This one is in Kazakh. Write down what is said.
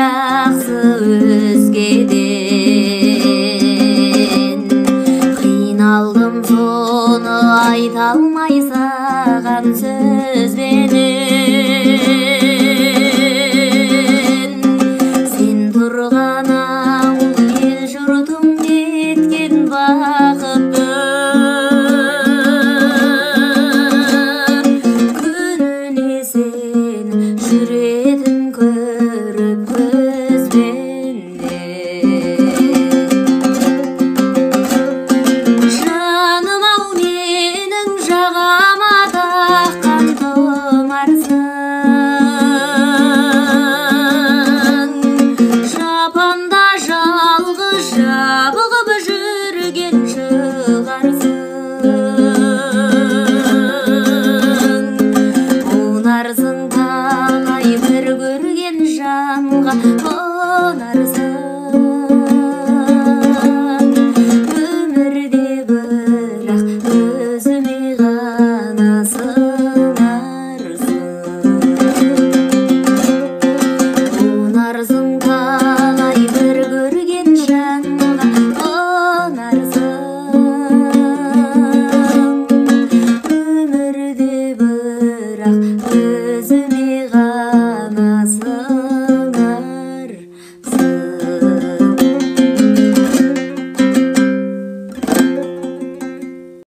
жақсы өзгеден. Қиналдым соны айта алмай саған сөзбенен. Сен тұрған ауыл ел жұртың кеткен бақытты. Күніне сен жүретін көріп көзбенен. Жаным-ау менің жағама таққан тұмарсың. Жапанда жалғыз жабығып жүрген шығарсың. Қонарсың талай бір көрген жанға, қонарсың. Өмірде бірақ өзіме ғана сыңарсың. Қонарсың талай бір көрген жанға, қонарсың. Өмірде бірақ